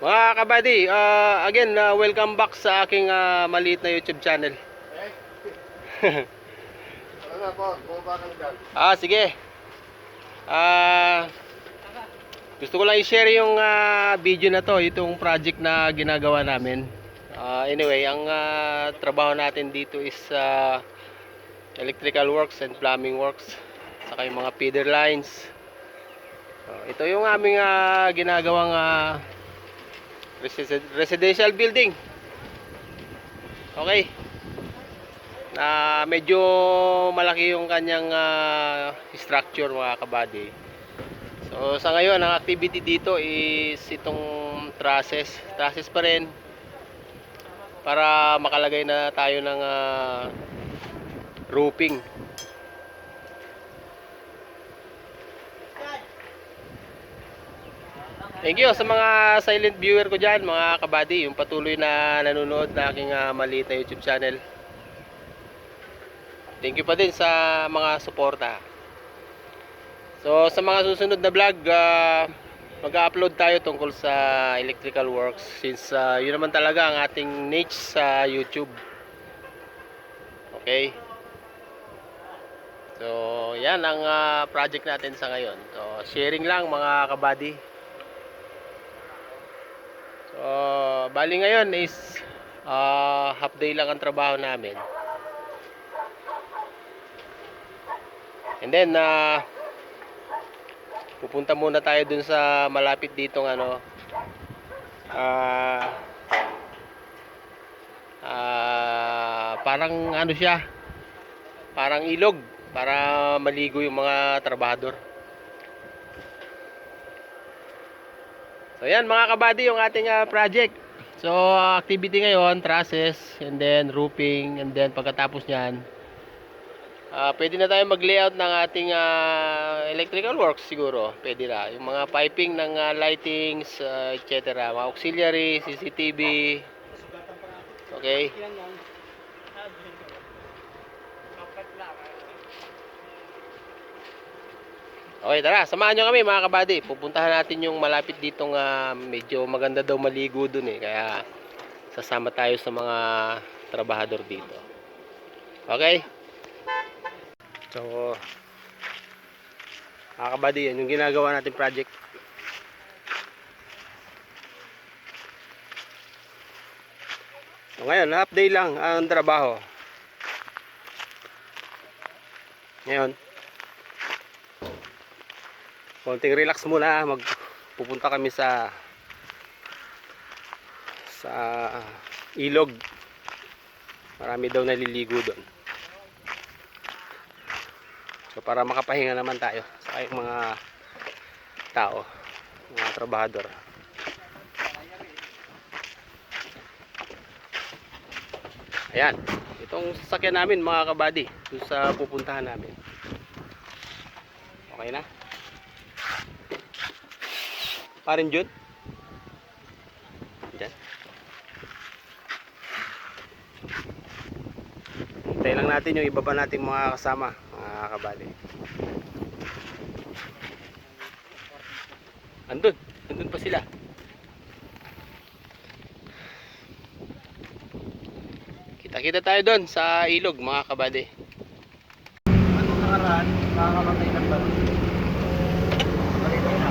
Mga kabady, again, welcome back sa aking maliit na YouTube channel. Ano na po, bumaba ka dyan. Sige. Gusto ko lang i-share yung video na to, itong project na ginagawa namin. Anyway, ang trabaho natin dito is electrical works and plumbing works, saka yung mga feeder lines. Ito yung aming ginagawang residential building. Okay. Na medyo malaki yung kanyang structure, mga kabady. So sa ngayon ang activity dito is itong trusses pa rin, para makalagay na tayo ng roofing. Thank you sa mga silent viewer ko dyan, mga kabady, yung patuloy na nanonood na aking maliit na YouTube channel. Thank you pa din sa mga suporta. So sa mga susunod na vlog, mag-upload tayo tungkol sa electrical works, since yun naman talaga ang ating niche sa YouTube. Okay. So yan ang project natin sa ngayon. So sharing lang, mga kabady. So bali ngayon is half day lang ang trabaho namin. And then pupunta muna tayo dun sa malapit ditong parang siya, parang ilog, para maligo yung mga trabahador. So yan, mga kabady, yung ating project. So activity ngayon, trusses, and then roofing, and then pagkatapos nyan, pwede na tayo mag-layout ng ating electrical works siguro. Pwede na. Yung mga piping ng lightings, etc. Mga auxiliary, CCTV. Okay. Okay, tara. Samahan nyo kami, mga kabady. Pupuntahan natin yung malapit ditong medyo maganda daw maligo dun eh. Kaya sasama tayo sa mga trabahador dito. Okay. So mga kabady, yan yung ginagawa natin project. So ngayon, half day lang ang trabaho. Ngayon, konting relax muna. Pupunta kami sa ilog. Marami daw naliligo doon. So para makapahinga naman tayo sa mga tao, mga trabahador. Ayan, itong sasakyan namin, mga kabady, doon sa pupuntahan namin. Okay na? Parin Jun? Diyan. Hintayin lang natin yung iba pa nating mga kasama, mga kabady. Andun pa sila. Kita-kita tayo doon sa ilog, mga kabady. Anong nakaraan? Nakakamatay ng baro. Maritay na.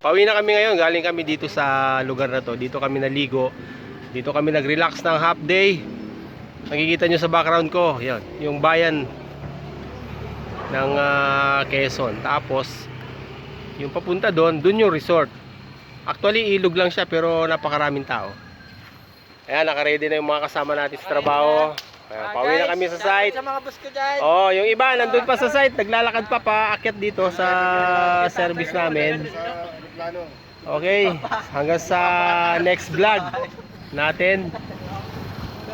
Pauwi na kami ngayon, galing kami dito sa lugar na to. Dito kami naligo. Dito kami nag-relax ng half day. Nakikita nyo sa background ko, yan, yung bayan ng Quezon. Tapos yung papunta doon yung resort. Actually ilog lang siya, pero napakaraming tao. Ayan, naka-ready na yung mga kasama natin sa trabaho. Ayan, pauwi na kami sa site. Sa mga bus ko dyan. Oh, yung iba nandun pa sa site, naglalakad pa paakyat dito sa service namin. Okay, hanggang sa next vlog natin.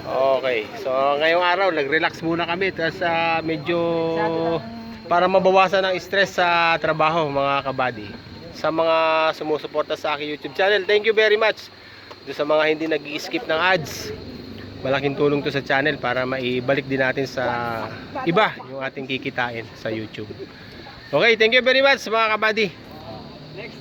Okay, so ngayong araw nag-relax muna kami tapos medyo para mabawasan ang stress sa trabaho mga kabady. Sa mga sumusuporta sa aking YouTube channel, thank you very much. Sa mga hindi nag-i-skip ng ads, malaking tulong to sa channel para maibalik din natin sa iba yung ating kikitain sa YouTube. Okay, thank you very much mga kabady. Next